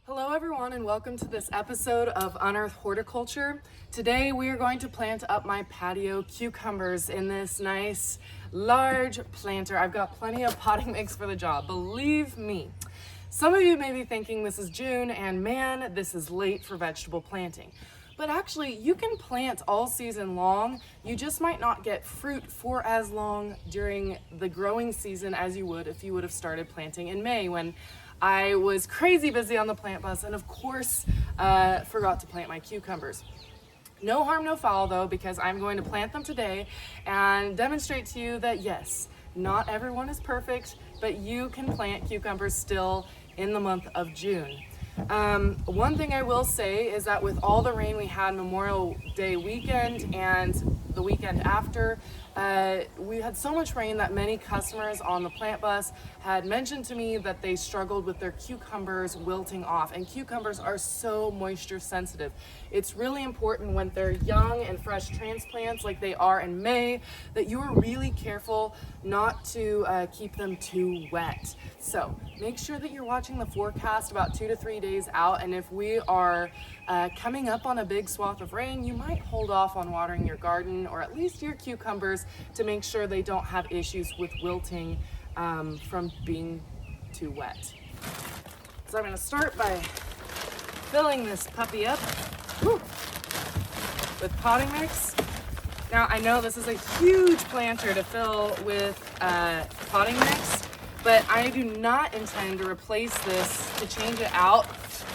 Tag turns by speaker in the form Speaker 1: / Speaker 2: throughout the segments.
Speaker 1: Hello everyone and welcome to this episode of Unearth Horticulture. Today we are going to plant up my patio cucumbers in this nice large planter. I've got plenty of potting mix for the job, believe me. Some of you may be thinking this is June and man, this is late for vegetable planting. But actually you can plant all season long. You just might not get fruit for as long during the growing season as you would if you would have started planting in May when I was crazy busy on the plant bus and of course forgot to plant my cucumbers. No harm, no foul though, because I'm going to plant them today and demonstrate to you that yes, not everyone is perfect, but you can plant cucumbers still in the month of June. One thing I will say is that with all the rain we had Memorial Day weekend and the weekend after, we had so much rain that many customers on the plant bus had mentioned to me that they struggled with their cucumbers wilting off, and cucumbers are so moisture sensitive. It's really important when they're young and fresh transplants like they are in May that you are really careful not to keep them too wet. So make sure that you're watching the forecast about 2 to 3 days out, and if we are coming up on a big swath of rain, you might hold off on watering your garden or at least your cucumbers to make sure they don't have issues with wilting from being too wet. So I'm going to start by filling this puppy up with potting mix. Now I know this is a huge planter to fill with potting mix, but I do not intend to replace this, to change it out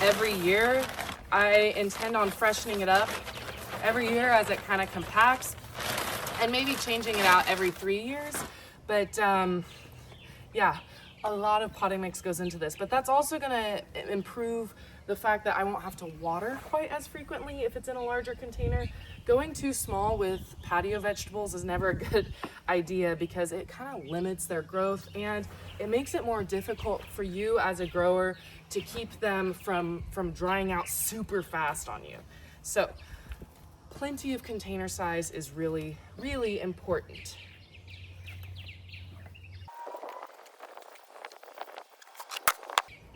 Speaker 1: every year. I intend on freshening it up every year as it kind of compacts and maybe changing it out every 3 years. But yeah, a lot of potting mix goes into this, but that's also gonna improve the fact that I won't have to water quite as frequently if it's in a larger container. Going too small with patio vegetables is never a good idea because it kind of limits their growth and it makes it more difficult for you as a grower to keep them from drying out super fast on you. So plenty of container size is really, really important.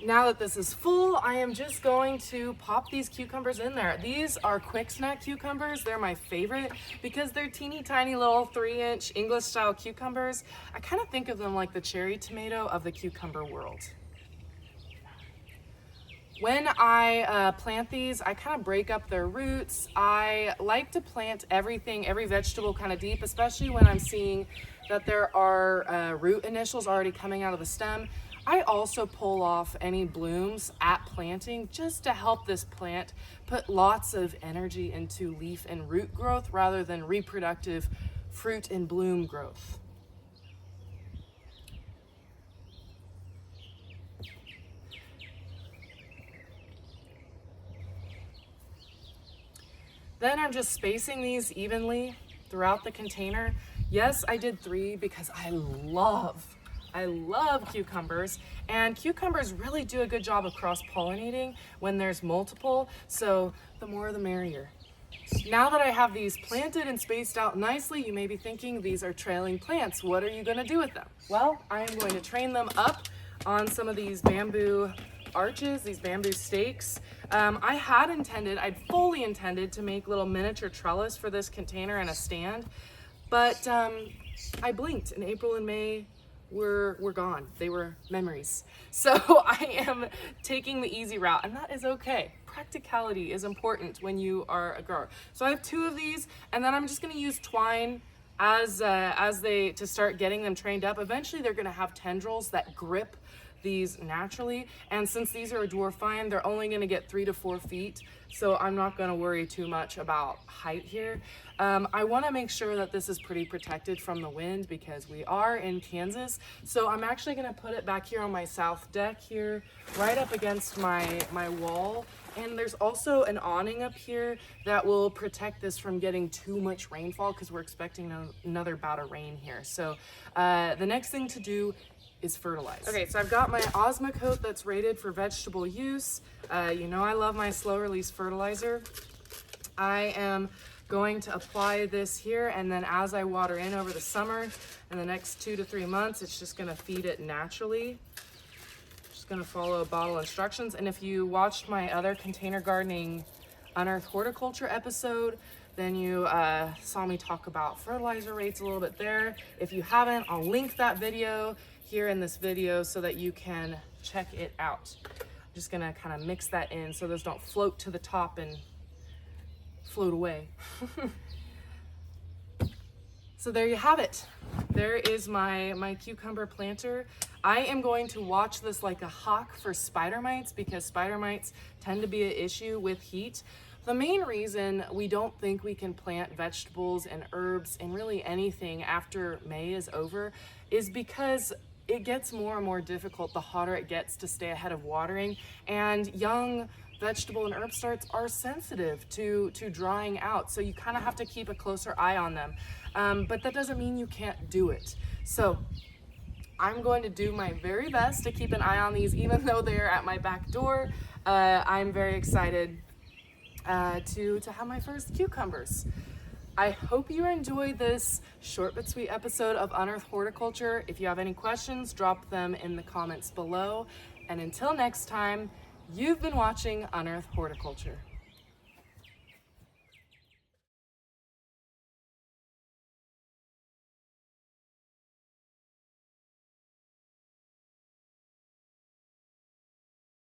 Speaker 1: Now that this is full, I am just going to pop these cucumbers in there. These are quick snack cucumbers. They're my favorite because they're teeny tiny little 3-inch English style cucumbers. I kind of think of them like the cherry tomato of the cucumber world. When I plant these, I kind of break up their roots. I like to plant everything, every vegetable kind of deep, especially when I'm seeing that there are root initials already coming out of the stem. I also pull off any blooms at planting just to help this plant put lots of energy into leaf and root growth rather than reproductive fruit and bloom growth. Then I'm just spacing these evenly throughout the container. Yes, I did 3 because I love cucumbers, and cucumbers really do a good job of cross-pollinating when there's multiple, so the more the merrier. Now that I have these planted and spaced out nicely, you may be thinking these are trailing plants. What are you going to do with them? Well, I am going to train them up on some of these bamboo arches, these bamboo stakes. I'd fully intended to make little miniature trellis for this container and a stand, but I blinked in April and May. Were gone. They were memories. So I am taking the easy route, and that is okay. Practicality is important when you are a grower. So I have 2 of these, and then I'm just going to use twine to start getting them trained up. Eventually they're going to have tendrils that grip these naturally, and since these are a dwarf vine, they're only going to get 3 to 4 feet, so I'm not going to worry too much about height here. I want to make sure that this is pretty protected from the wind because we are in Kansas, so I'm actually going to put it back here on my south deck here, right up against my wall. And there's also an awning up here that will protect this from getting too much rainfall because we're expecting another bout of rain here. So the next thing to do is fertilize. Okay, so I've got my Osmocote that's rated for vegetable use. You know I love my slow release fertilizer. I am going to apply this here, and then as I water in over the summer, in the next 2 to 3 months, it's just gonna feed it naturally. Just gonna follow bottle instructions. And if you watched my other container gardening Unearth Horticulture episode, then you saw me talk about fertilizer rates a little bit there. If you haven't, I'll link that video here in this video so that you can check it out. I'm just gonna kind of mix that in so those don't float to the top and float away. So there you have it. There is my cucumber planter. I am going to watch this like a hawk for spider mites because spider mites tend to be an issue with heat. The main reason we don't think we can plant vegetables and herbs and really anything after May is over is because it gets more and more difficult the hotter it gets to stay ahead of watering, and young vegetable and herb starts are sensitive to drying out, so you kind of have to keep a closer eye on them. But that doesn't mean you can't do it. So I'm going to do my very best to keep an eye on these even though they're at my back door. I'm very excited to have my first cucumbers. I hope you enjoyed this short but sweet episode of Unearth Horticulture. If you have any questions, drop them in the comments below. And until next time, you've been watching Unearth Horticulture.